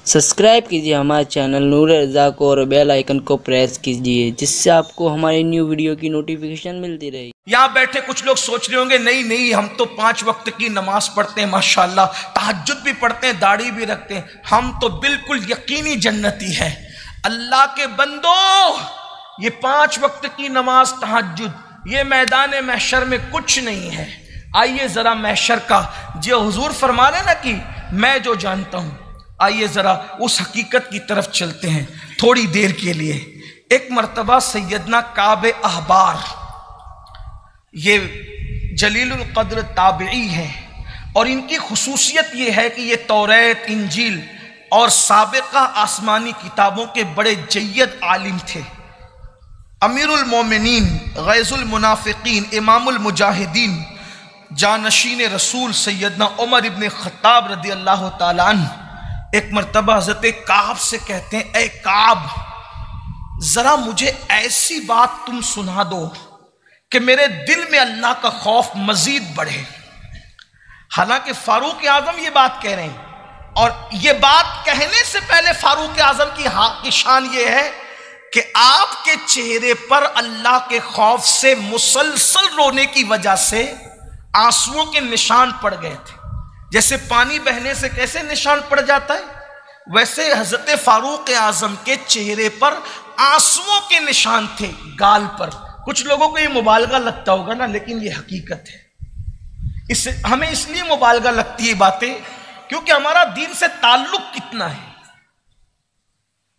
Subscribe کیجیے ہمارے channel نور رضا کو اور بیل آئیکن کو پریس کیجیے جس سے آپ کو ہماری نیو ویڈیو کی نوٹیفیکیشن ملتی رہے۔ یہاں بیٹھے کچھ لوگ سوچ رہے ہوں گے نہیں ہم تو 5 وقت کی نماز پڑھتے ہیں، ماشاءاللہ تہجد بھی پڑھتے ہیں، داڑھی بھی رکھتے ہیں، ہم تو بالکل یقینی جنتی ہے۔ اللہ کے بندو، یہ 5 وقت کی نماز تہجد یہ میدان محشر میں کچھ نہیں ہے۔ آئیے ذرا محشر کا جو حضور فرما رہے نا کہ میں جو جانتا ہوں، آئیے ذرا اس حقیقت کی طرف چلتے ہیں تھوڑی دیر کے لیے۔ ایک مرتبہ سیدنا کعب احبار، یہ جلیل القدر تابعی ہیں، اور ان کی خصوصیت یہ ہے کہ یہ توریت، انجیل اور سابقہ آسمانی کتابوں کے بڑے جید عالم تھے۔ امیر المومنین، غیظ المنافقین، امام المجاہدین، جانشین رسول سیدنا عمر ابن خطاب رضی اللہ تعالیٰ عنہ ایک مرتبہ حضرت کعب سے کہتے ہیں، اے کعب، ذرا مجھے ایسی بات تم سنا دو کہ میرے دل میں اللہ کا خوف مزید بڑھے۔ حالانکہ فاروق اعظم یہ بات کہہ رہے ہیں، اور یہ بات کہنے سے پہلے فاروق اعظم کی شان یہ ہے کہ آپ کے چہرے پر اللہ کے خوف سے مسلسل رونے کی وجہ سے آنسوؤں کے نشان پڑ گئے تھے۔ جیسے پانی بہنے سے کیسے نشان پڑ جاتا ہے، ویسے حضرت فاروق اعظم کے چہرے پر آنسوؤں کے نشان تھے، گال پر۔ کچھ لوگوں کو یہ مبالغہ لگتا ہوگا نا، لیکن یہ حقیقت ہے۔ ہمیں اس لیے مبالغہ لگتی ہے باتیں کیونکہ ہمارا دین سے تعلق کتنا ہے۔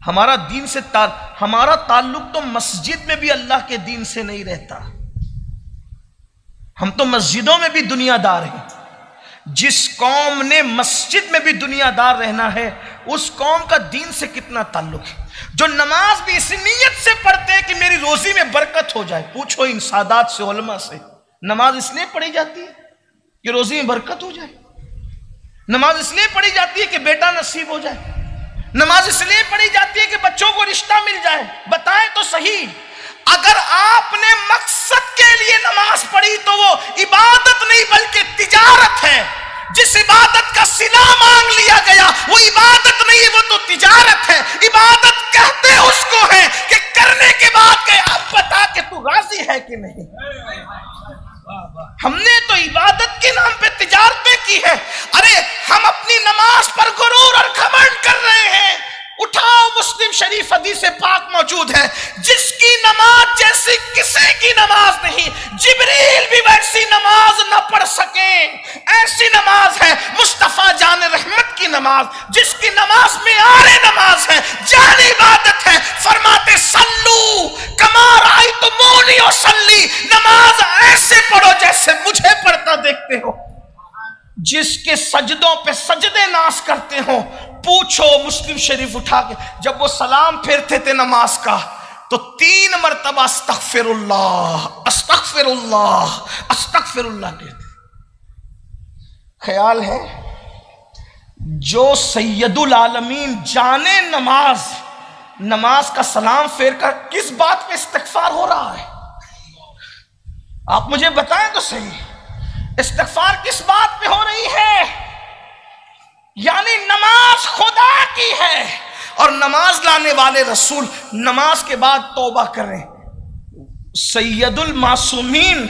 ہمارا تعلق تو مسجد میں بھی اللہ کے دین سے نہیں رہتا، ہم تو مسجدوں میں بھی دنیا دار ہیں۔ جس قوم نے مسجد میں بھی دنیا دار رہنا ہے، اس قوم کا دین سے کتنا تعلق ہے۔ جو نماز بھی اس نیت سے پڑھتے ہیں کہ میری روزی میں برکت ہو جائے، پوچھو ان سادات سے، علماء سے، نماز اس لیے پڑھی جاتی ہے کہ روزی میں برکت ہو جائے؟ نماز اس لیے پڑھی جاتی ہے کہ بیٹا نصیب ہو جائے؟ نماز اس لیے پڑھی جاتی ہے کہ بچوں کو رشتہ مل جائے؟ بتائیں تو صحیح، اگر آپ نے مقصد کے لیے نماز پڑھی تو وہ عبادت نہیں بلکہ تجارت ہے۔ جس عبادت کا صلہ مانگ لیا گیا وہ عبادت نہیں، وہ تو تجارت ہے۔ عبادت کہتے اس کو ہے کہ کرنے کے بعد کہ اب بتا کہ تو راضی ہے کہ نہیں۔ ہم نے تو عبادت کے نام پہ تجارتیں کی ہے۔ ارے ہم اپنی نماز پر غرور اور گھمنڈ کر رہے ہیں۔ اٹھاؤ، مسلم شریف حدیث پاک موجود ہے، جس کی نماز جیسی کسی کی نماز نہیں، جبریل بھی ویسی نماز نہ پڑھ سکیں۔ ایسی نماز ہے مصطفیٰ جان رحمت کی نماز، جس کی نماز معیار نماز ہے، جان عبادت ہے۔ فرماتے صلو کما رأیتمونی اصلی، نماز ایسے پڑھو جیسے مجھے پڑھتا دیکھتے ہو۔ جس کے سجدوں پہ سجدے ناز کرتے ہوں، پوچھو مسلم شریف اٹھا کے جب وہ سلام پھیرتے تھے نماز کا تو 3 مرتبہ استغفر اللہ استغفر اللہ استغفر اللہ کہتے۔ خیال ہے جو سید العالمین جانے نماز کا سلام پھیر کر کس بات پہ استغفار ہو رہا ہے؟ آپ مجھے بتائیں تو صحیح، استغفار کس بات پہ ہو رہی ہے؟ یعنی نماز خدا کی ہے، اور نماز لانے والے رسول نماز کے بعد توبہ کریں۔ سید المعصومین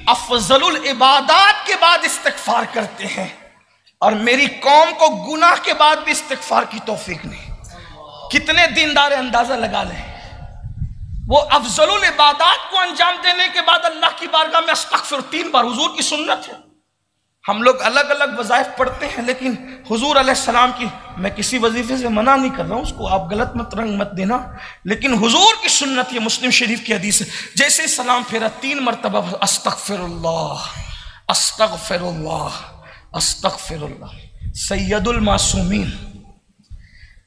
افضل العبادات کے بعد استغفار کرتے ہیں، اور میری قوم کو گناہ کے بعد بھی استغفار کی توفیق نہیں۔ کتنے دیندار اندازہ لگا لیں، وہ افضل العبادات کو انجام دینے کے بعد اللہ کی بارگاہ میں استغفر 3 بار، حضور کی سنت ہے۔ ہم لوگ الگ الگ وظائف پڑھتے ہیں، لیکن حضور علیہ السلام کی، میں کسی وظیفے سے منع نہیں کر رہا ہوں، اس کو آپ غلط مت رنگ مت دینا، لیکن حضور کی سنت، یہ مسلم شریف کی حدیث ہے، جیسے سلام پھیرا 3 مرتبہ استغفر اللہ استغفر اللہ استغفر اللہ۔ سید المعصومین،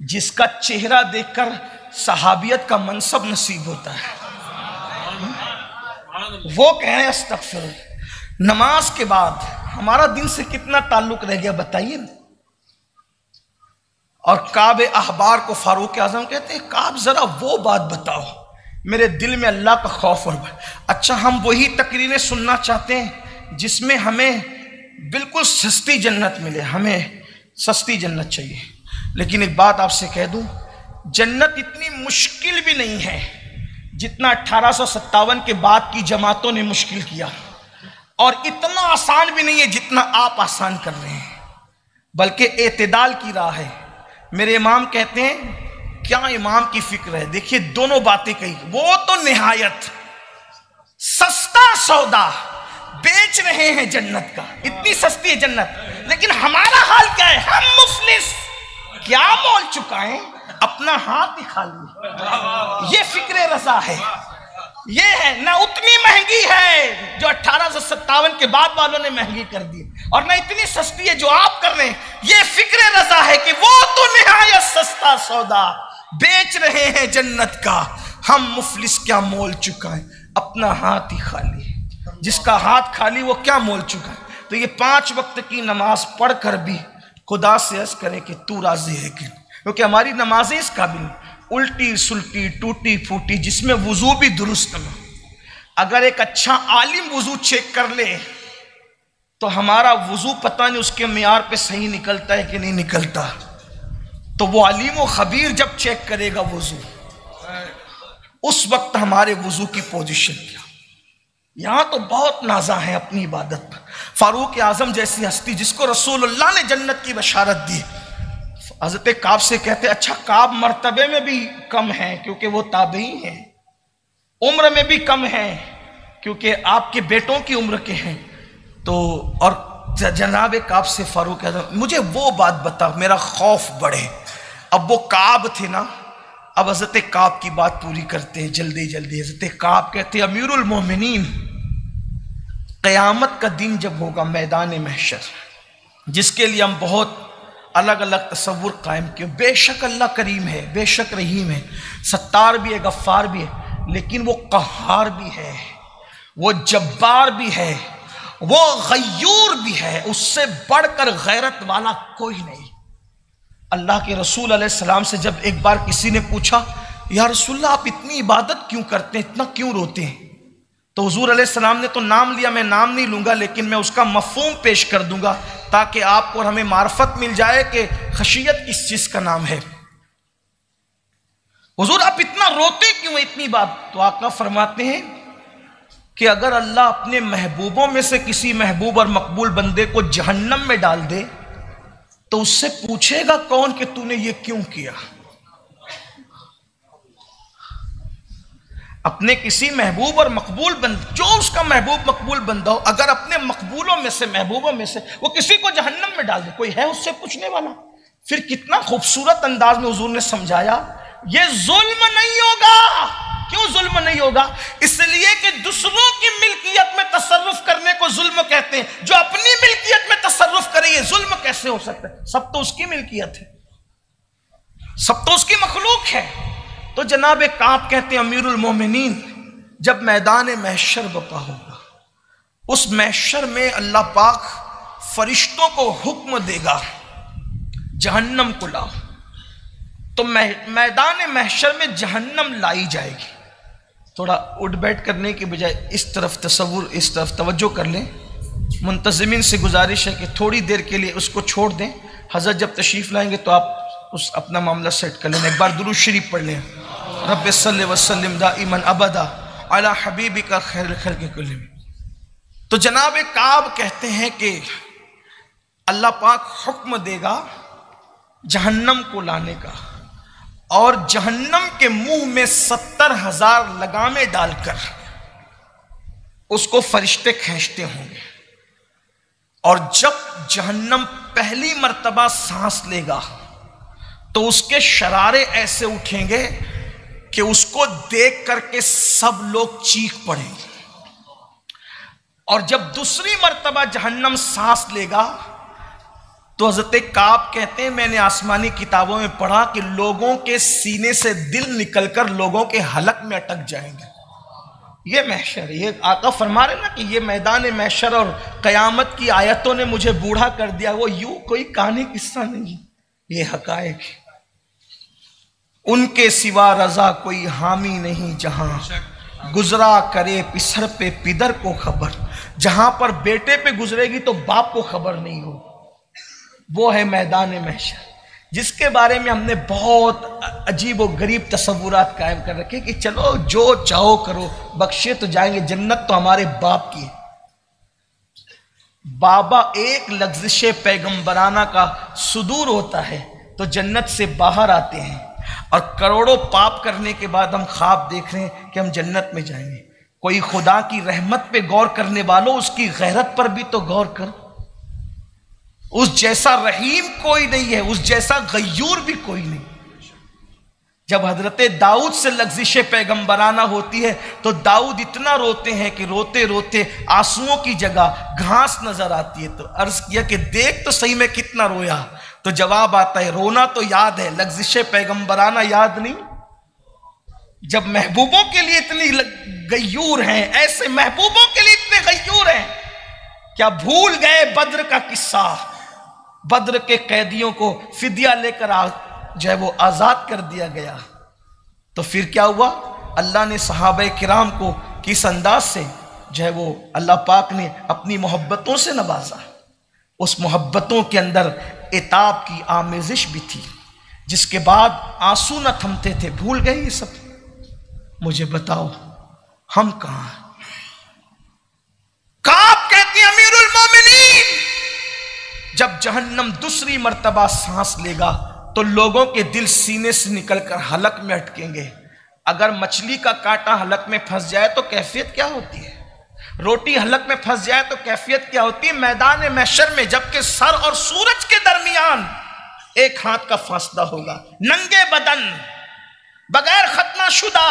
جس کا چہرہ دیکھ کر صحابیت کا منصب نصیب ہوتا ہے، وہ کہہ رہے ہیں استغفر اللہ۔ نماز کے بعد ہمارا دین سے کتنا تعلق رہ گیا بتائیے نا۔ اور کعب احبار کو فاروق اعظم کہتے ہیں، کعب ذرا وہ بات بتاؤ میرے دل میں اللہ کا خوف اور اچھا ہم وہی تقریریں سننا چاہتے ہیں جس میں ہمیں بالکل سستی جنت ملے، ہمیں سستی جنت چاہیے۔ لیکن ایک بات آپ سے کہہ دوں، جنت اتنی مشکل بھی نہیں ہے جتنا 1857 کے بعد کی جماعتوں نے مشکل کیا، اور اتنا آسان بھی نہیں ہے جتنا آپ آسان کر رہے ہیں، بلکہ اعتدال کی راہ ہے۔ میرے امام کہتے ہیں، کیا امام کی فکر ہے، دیکھیے دونوں باتیں کہی، وہ تو نہایت سستا سودا بیچ رہے ہیں جنت کا، اتنی سستی ہے جنت، لیکن ہمارا حال کیا ہے، ہم مفلس کیا مول چکائیں، اپنا ہاتھ ہی خالی۔ یہ فکر رضا ہے، یہ ہے نہ اتنی مہنگی ہے جو 1857 کے بعد والوں نے مہنگی کر دی، اور نہ اتنی سستی ہے جو آپ کر رہے ہیں۔ یہ فکر رضا ہے کہ وہ تو نہایت سستا سودا بیچ رہے ہیں جنت کا، ہم مفلس کیا مول چکائیں، اپنا ہاتھ ہی خالی۔ جس کا ہاتھ خالی وہ کیا مول چکا ہے؟ تو یہ 5 وقت کی نماز پڑھ کر بھی خدا سے عرض کریں کہ تو راضی ہے کیونکہ ہماری نمازیں اس قابل ہیں، الٹی سلٹی ٹوٹی پھوٹی، جس میں وضو بھی درست نہ ہو۔ اگر ایک اچھا عالم وضو چیک کر لے تو ہمارا وضو پتہ نہیں اس کے معیار پہ صحیح نکلتا ہے کہ نہیں نکلتا، تو وہ علیم و خبیر جب چیک کرے گا وضو، اس وقت ہمارے وضو کی پوزیشن کیا۔ یہاں تو بہت نازاں ہیں اپنی عبادت پر۔ فاروق اعظم جیسی ہستی جس کو رسول اللہ نے جنت کی بشارت دی، حضرت کعب سے کہتے اچھا کعب مرتبے میں بھی کم ہیں کیونکہ وہ تابعی ہیں، عمر میں بھی کم ہیں کیونکہ آپ کے بیٹوں کی عمر کے ہیں، تو اور جناب کعب سے فاروق اعظم مجھے وہ بات بتا، میرا خوف بڑھے۔ اب وہ کعب تھے نا، اب حضرت کعب کی بات پوری کرتے ہیں جلدی جلدی۔ حضرت کعب کہتے ہیں امیر المومنین، قیامت کا دن جب ہوگا میدان محشر، جس کے لیے ہم بہت الگ الگ تصور قائم کیے، بے شک اللہ کریم ہے، بے شک رحیم ہے، ستار بھی ہے، غفار بھی ہے، لیکن وہ قہار بھی ہے، وہ جبار بھی ہے، وہ غیور بھی ہے، اس سے بڑھ کر غیرت والا کوئی نہیں۔ اللہ کے رسول علیہ السلام سے جب ایک بار کسی نے پوچھا یا رسول اللہ آپ اتنی عبادت کیوں کرتے ہیں، اتنا کیوں روتے ہیں، تو حضور علیہ السلام نے تو نام لیا، میں نام نہیں لوں گا لیکن میں اس کا مفہوم پیش کر دوں گا تاکہ آپ کو اور ہمیں معرفت مل جائے کہ خشیت کس چیز کا نام ہے۔ حضور آپ اتنا روتے کیوں ہیں اتنی بات؟ تو آقا فرماتے ہیں کہ اگر اللہ اپنے محبوبوں میں سے کسی محبوب اور مقبول بندے کو جہنم میں ڈال دے تو اس سے پوچھے گا کون کہ تو نے یہ کیوں کیا؟ اپنے کسی محبوب اور مقبول بندے، جو اس کا محبوب مقبول بندہ ہو، اگر اپنے مقبولوں میں سے محبوبوں میں سے وہ کسی کو جہنم میں ڈال دے، کوئی ہے اس سے پوچھنے والا؟ پھر کتنا خوبصورت انداز میں حضور نے سمجھایا یہ ظلم نہیں ہوگا۔ کیوں ظلم نہیں ہوگا؟ اس لیے کہ دوسروں کی ملکیت میں تصرف کرنے کو ظلم کہتے ہیں، جو اپنی ملکیت میں تصرف کرے یہ ظلم کیسے ہو سکتا ہے؟ سب تو اس کی ملکیت ہے، سب تو اس کی مخلوق ہے۔ تو جناب کعب کہتے ہیں امیر المومنین، جب میدان محشر بپا ہوگا، اس محشر میں اللہ پاک فرشتوں کو حکم دے گا جہنم کو لاؤ، تو میدان محشر میں جہنم لائی جائے گی۔ تھوڑا اٹھ بیٹھ کرنے کی بجائے اس طرف تصور، اس طرف توجہ کر لیں۔ منتظمین سے گزارش ہے کہ تھوڑی دیر کے لیے اس کو چھوڑ دیں، حضرت جب تشریف لائیں گے تو آپ اس اپنا معاملہ سیٹ کر لیں۔ ایک بار درود شریف پڑھ لیں، رب صلی وسلم دائما ابدا علی حبیبک خیر الخلق کلہم۔ تو جناب کعب کہتے ہیں کہ اللہ پاک حکم دے گا جہنم کو لانے کا، اور جہنم کے منہ میں 70,000 لگامیں ڈال کر اس کو فرشتے کھینچتے ہوں گے، اور جب جہنم پہلی مرتبہ سانس لے گا تو اس کے شرارے ایسے اٹھیں گے کہ اس کو دیکھ کر کے سب لوگ چیخ پڑیں گے، اور جب دوسری مرتبہ جہنم سانس لے گا تو حضرت کعب کہتے ہیں میں نے آسمانی کتابوں میں پڑھا کہ لوگوں کے سینے سے دل نکل کر لوگوں کے حلق میں اٹک جائیں گے۔ یہ محشر، یہ آقا فرما رہے نا کہ یہ میدان محشر اور قیامت کی آیتوں نے مجھے بوڑھا کر دیا، وہ یوں کوئی کہانی قصہ نہیں، یہ حقائق۔ ان کے سوا رضا کوئی حامی نہیں جہاں، گزرا کرے پسر پہ پدر کو خبر، جہاں پر بیٹے پہ گزرے گی تو باپ کو خبر نہیں ہو، وہ ہے میدان محشر۔ جس کے بارے میں ہم نے بہت عجیب و غریب تصورات قائم کر رکھے کہ چلو جو چاہو کرو، بخشے تو جائیں گے، جنت تو ہمارے باپ کی ہے۔ بابا ایک لغزش پیغمبرانہ کا صدور ہوتا ہے تو جنت سے باہر آتے ہیں، اور کروڑوں پاپ کرنے کے بعد ہم خواب دیکھ رہے ہیں کہ ہم جنت میں جائیں گے۔ کوئی خدا کی رحمت پہ غور کرنے والوں، اس کی غیرت پر بھی تو غور کرو۔ اس جیسا رحیم کوئی نہیں ہے، اس جیسا غیور بھی کوئی نہیں۔ جب حضرت داؤد سے لغزش پیغمبرانہ ہوتی ہے تو داؤد اتنا روتے ہیں کہ روتے روتے آنسوؤں کی جگہ گھاس نظر آتی ہے۔ تو عرض کیا کہ دیکھ تو صحیح میں کتنا رویا، تو جواب آتا ہے رونا تو یاد ہے، لغزش پیغمبرانہ یاد نہیں۔ جب محبوبوں کے لیے اتنی غیور ہیں، ایسے محبوبوں کے لیے اتنے غیور ہیں، کیا بھول گئے بدر کا قصہ؟ بدر کے قیدیوں کو فدیہ لے کر جو ہے وہ آزاد کر دیا گیا، تو پھر کیا ہوا؟ اللہ نے صحابہ کرام کو کس انداز سے جو ہے وہ اللہ پاک نے اپنی محبتوں سے نوازا۔ اس محبتوں کے اندر عتاب کی آمیزش بھی تھی، جس کے بعد آنسو نہ تھمتے تھے۔ بھول گئے یہ سب؟ مجھے بتاؤ ہم کہاں ہیں؟ کعب کہتے ہیں امیر المومنین، جب جہنم دوسری مرتبہ سانس لے گا تو لوگوں کے دل سینے سے نکل کر حلق میں اٹکیں گے۔ اگر مچھلی کا کانٹا حلق میں پھنس جائے تو کیفیت کیا ہوتی ہے؟ روٹی حلق میں پھنس جائے تو کیفیت کیا ہوتی ہے؟ میدان محشر میں جبکہ سر اور سورج کے درمیان ایک ہاتھ کا فاصلہ ہوگا، ننگے بدن بغیر ختنہ شدہ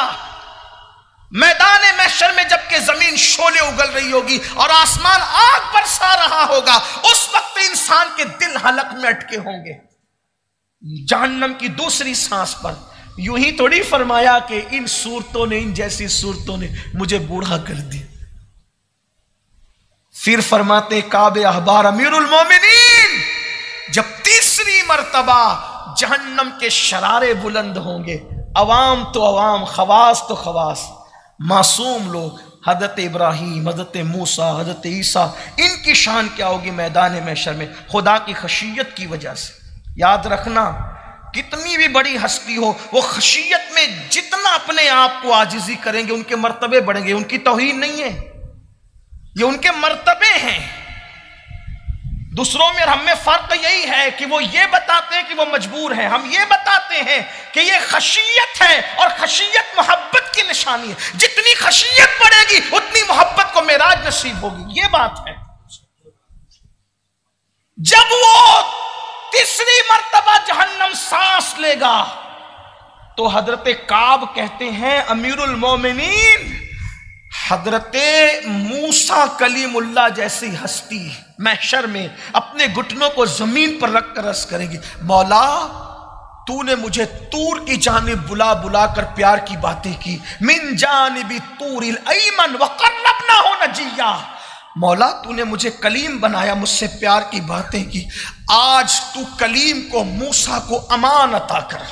میدان محشر میں جبکہ زمین شعلے اگل رہی ہوگی اور آسمان آگ برسا رہا ہوگا، اس وقت انسان کے دل حلق میں اٹکے ہوں گے۔ جہنم کی دوسری سانس پر یوں ہی تھوڑی فرمایا کہ ان صورتوں نے، ان جیسی صورتوں نے مجھے بوڑھا کر دی۔ پھر فرماتے کعب احبار امیر المومنین، جب تیسری مرتبہ جہنم کے شرارے بلند ہوں گے، عوام تو عوام، خواص تو خواص، معصوم لوگ، حضرت ابراہیم، حضرت موسیٰ، حضرت عیسیٰ، ان کی شان کیا ہوگی میدان محشر میں؟ خدا کی خشیت کی وجہ سے۔ یاد رکھنا، کتنی بھی بڑی ہستی ہو، وہ خشیت میں جتنا اپنے آپ کو عاجزی کریں گے ان کے مرتبے بڑھیں گے۔ ان کی توہین نہیں ہے، یہ ان کے مرتبے ہیں۔ دوسروں میں اور ہم میں فرق یہی ہے کہ وہ یہ بتاتے ہیں کہ وہ مجبور ہیں، ہم یہ بتاتے ہیں کہ یہ خشیت ہے، اور خشیت محبت کی نشانی ہے۔ جتنی خشیت بڑھے گی اتنی محبت کو معراج نصیب ہوگی، یہ بات ہے۔ جب وہ تیسری مرتبہ جہنم سانس لے گا تو حضرت کعب کہتے ہیں امیر المومنین، حضرت موسیٰ کلیم اللہ جیسی ہستی محشر میں اپنے گھٹنوں کو زمین پر رکھ کر عرض کریں گی، مولا تو نے مجھے طور کی جانب بلا بلا کر پیار کی باتیں کی، من جانب طور الایمن وقربناہ نجیہ، مولا تو نے مجھے کلیم بنایا، مجھ سے پیار کی باتیں کی، آج تو کلیم کو موسیٰ کو امان عطا کر۔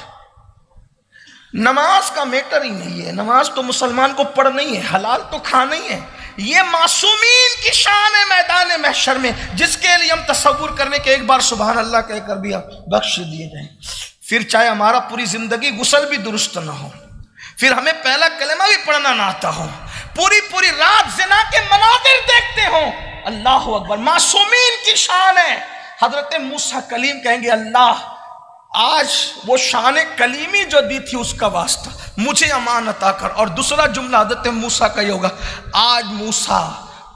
نماز کا میٹر ہی نہیں ہے، نماز تو مسلمان کو پڑھنی ہے، حلال تو کھانا ہی ہے۔ یہ معصومین کی شان ہے میدان محشر میں، جس کے لیے ہم تصور کرنے کے ایک بار سبحان اللہ کہہ کر بھی بخش دیے جائیں، پھر چاہے ہمارا پوری زندگی غسل بھی درست نہ ہو، پھر ہمیں پہلا کلمہ بھی پڑھنا نہ آتا ہو، پوری رات زنا کے مناظر دیکھتے ہوں، اللہ اکبر، معصومین کی شان ہے۔ حضرت موسیٰ کلیم کہیں گے اللہ آج وہ شان کلیمی جو دی تھی اس کا واسطہ مجھے امان عطا کر۔ اور دوسرا جملہ حضرت موسیٰ کا یہ ہوگا، آج موسیٰ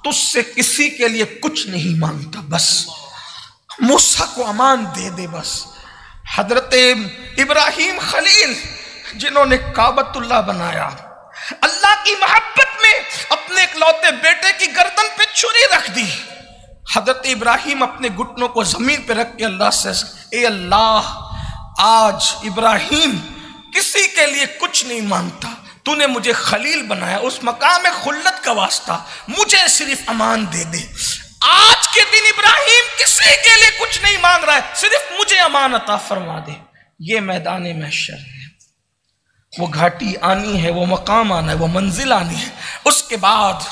تجھ سے کسی کے لیے کچھ نہیں مانگتا، بس موسیٰ کو امان دے دے بس۔ حضرت ابراہیم خلیل جنہوں نے کعبۃ اللہ بنایا، اللہ کی محبت میں اپنے اکلوتے بیٹے کی گردن پہ چھری رکھ دی، حضرت ابراہیم اپنے گھٹنوں کو زمین پہ رکھ کے اللہ سے، اے اللہ آج ابراہیم کسی کے لیے کچھ نہیں مانگتا، تو نے مجھے خلیل بنایا، اس مقام خلت کا واسطہ مجھے صرف امان دے دے۔ آج کے دن ابراہیم کسی کے لیے کچھ نہیں مانگ رہا ہے، صرف مجھے امان عطا فرما دے۔ یہ میدان محشر ہے، وہ گھاٹی آنی ہے، وہ مقام آنا ہے، وہ منزل آنی ہے۔ اس کے بعد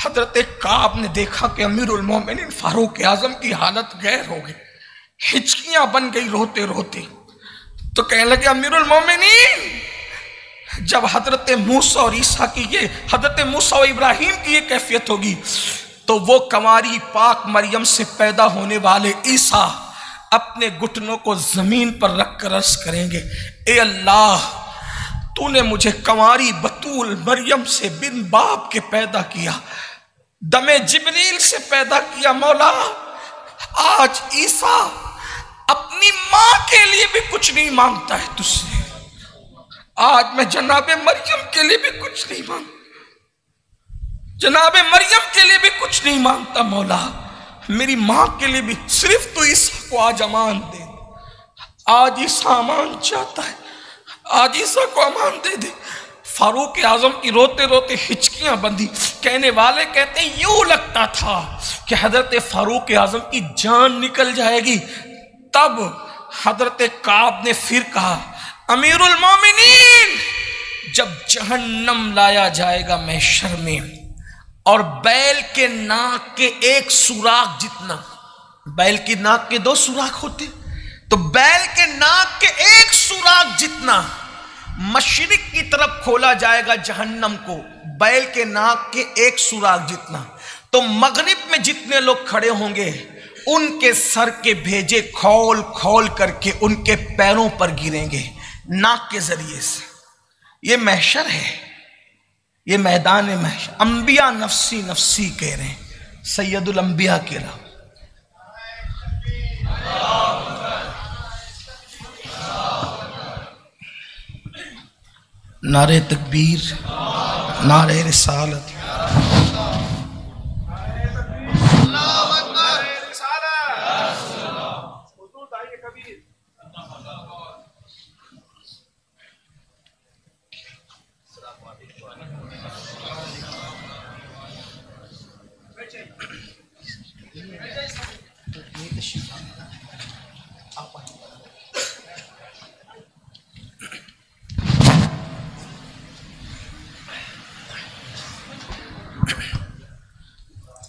حضرت کعب نے دیکھا کہ امیر المومنین فاروق اعظم کی حالت غیر ہو گئی، ہچکیاں بن گئی روتے روتے۔ تو کہنے لگے امیر المومنین، جب حضرت موسیٰ اور عیسیٰ کی یہ، حضرت موسیٰ و ابراہیم کی یہ کیفیت ہوگی تو وہ کنواری پاک مریم سے پیدا ہونے والے عیسیٰ اپنے گھٹنوں کو زمین پر رکھ کر عرض کریں گے، اے اللہ تو نے مجھے کنواری بطول مریم سے بن باپ کے پیدا کیا، دم جبریل سے پیدا کیا، مولا آج عیسیٰ اپنی ماں کے لیے بھی کچھ نہیں مانگتا ہے تجھ سے، آج میں جناب مریم کے لیے بھی کچھ نہیں مانگتا، جناب مریم کے لیے بھی کچھ نہیں مانگتا، مولا میری ماں کے لیے بھی صرف تو عیسیٰ کو آج امان دے۔ آج عیسیٰ امان چاہتا ہے، آج عیسیٰ کو امان دے دے۔ فاروق اعظم کی روتے روتے ہچکیاں بندھی، کہنے والے کہتے ہیں یوں لگتا تھا کہ حضرت فاروق اعظم کی جان نکل جائے گی۔ تب حضرت کعب نے پھر کہا، امیر المومنین جب جہنم لایا جائے گا محشر میں اور بیل کے ناک کے ایک سوراخ جتنا، بیل کی ناک کے 2 سوراخ ہوتے، تو بیل کے ناک کے ایک سوراخ جتنا مشرق کی طرف کھولا جائے گا جہنم کو، بیل کے ناک کے ایک سوراخ جتنا، تو مغرب میں جتنے لوگ کھڑے ہوں گے ان کے سر کے بھیجے کھول کھول کر کے ان کے پیروں پر گریں گے ناک کے ذریعے سے۔ یہ محشر ہے، یہ میدان محشر۔ انبیاء نفسی نفسی کہہ رہے ہیں، سید الانبیاء کہہ رہا۔ نعرہ تکبیر، نعرہ رسالت۔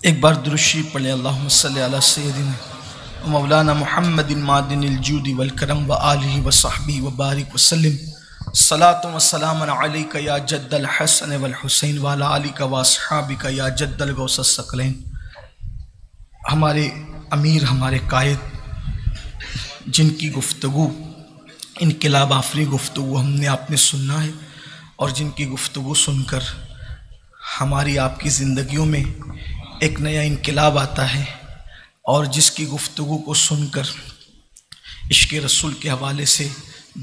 ایک بار درود شریف پڑھیں، اللہم صلی علی سیدنا مولانا محمد معدن الجود والکرم وآلہ وصحبہ وبارک وسلم، صلاۃ و سلام علیک یا جد الحسن والحسین وعلی آلک واصحابک یا جد الغوث الثقلین۔ ہمارے امیر، ہمارے قائد، جن کی گفتگو انقلاب آفری گفتگو ہم نے آپ نے سننا ہے، اور جن کی گفتگو سن کر ہماری آپ کی زندگیوں میں ایک نیا انقلاب آتا ہے، اور جس کی گفتگو کو سن کر عشق رسول کے حوالے سے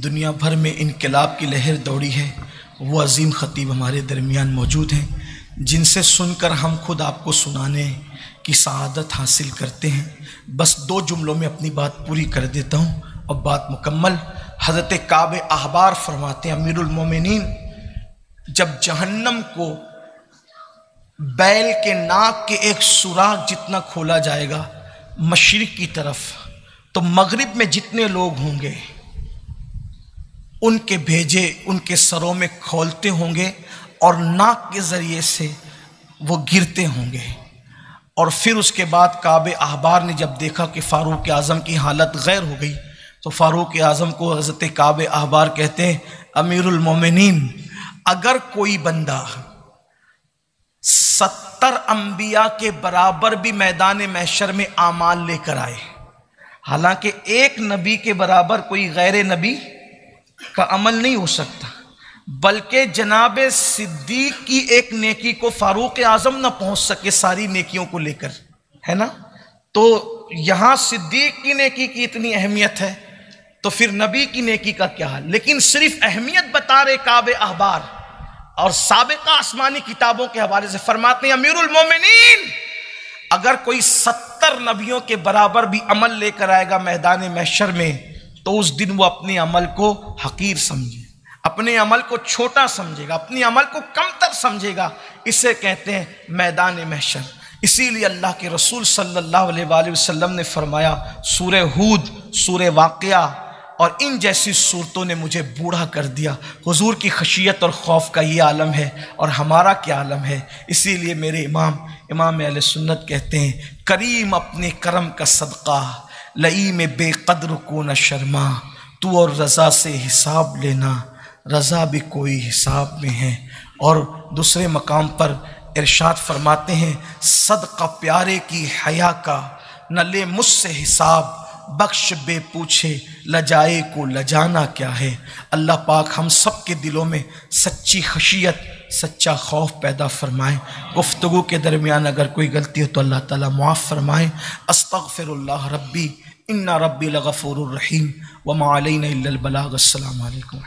دنیا بھر میں انقلاب کی لہر دوڑی ہے، وہ عظیم خطیب ہمارے درمیان موجود ہیں، جن سے سن کر ہم خود آپ کو سنانے کی سعادت حاصل کرتے ہیں۔ بس 2 جملوں میں اپنی بات پوری کر دیتا ہوں اور بات مکمل۔ حضرت کعب احبار فرماتے ہیں، امیر المومنین جب جہنم کو بیل کے ناک کے ایک سوراخ جتنا کھولا جائے گا مشرق کی طرف، تو مغرب میں جتنے لوگ ہوں گے ان کے بھیجے ان کے سروں میں کھولتے ہوں گے اور ناک کے ذریعے سے وہ گرتے ہوں گے۔ اور پھر اس کے بعد کعب احبار نے جب دیکھا کہ فاروق اعظم کی حالت غیر ہو گئی، تو فاروق اعظم کو حضرت کعب احبار کہتے ہیں، امیر المومنین اگر کوئی بندہ 70 انبیاء کے برابر بھی میدان محشر میں اعمال لے کر آئے، حالانکہ ایک نبی کے برابر کوئی غیر نبی کا عمل نہیں ہو سکتا، بلکہ جناب صدیق کی ایک نیکی کو فاروق اعظم نہ پہنچ سکے ساری نیکیوں کو لے کر، ہے نا؟ تو یہاں صدیق کی نیکی کی اتنی اہمیت ہے، تو پھر نبی کی نیکی کا کیا حال؟ لیکن صرف اہمیت بتا رہے کعب احبار، اور سابقہ آسمانی کتابوں کے حوالے سے فرماتے ہیں، امیر المومنین اگر کوئی 70 نبیوں کے برابر بھی عمل لے کر آئے گا میدان محشر میں، تو اس دن وہ اپنے عمل کو حقیر سمجھے، اپنے عمل کو چھوٹا سمجھے گا، اپنے عمل کو کمتر سمجھے گا، اسے کہتے ہیں میدان محشر۔ اسی لیے اللہ کے رسول صلی اللہ علیہ وآلہ وسلم نے فرمایا، سورہ ہود، سورہ واقعہ اور ان جیسی صورتوں نے مجھے بوڑھا کر دیا۔ حضور کی خشیت اور خوف کا یہ عالم ہے، اور ہمارا کیا عالم ہے۔ اسی لیے میرے امام اہل سنت کہتے ہیں، کریم اپنے کرم کا صدقہ، لئیم بے قدر کو نہ شرما، تو اور رضا سے حساب لینا، رضا بھی کوئی حساب میں ہے۔ اور دوسرے مقام پر ارشاد فرماتے ہیں صدقہ پیارے کی حیا کا، نہ لے مجھ سے حساب، بخش بے پوچھے لجائے کو لجانا کیا ہے۔ اللہ پاک ہم سب کے دلوں میں سچی خشیت، سچا خوف پیدا فرمائے۔ گفتگو کے درمیان اگر کوئی غلطی ہو تو اللہ تعالیٰ معاف فرمائے۔ استغفر اللہ ربی ان ربی لغفور الرحیم وما علینا الا البلاغ۔ السلام علیکم۔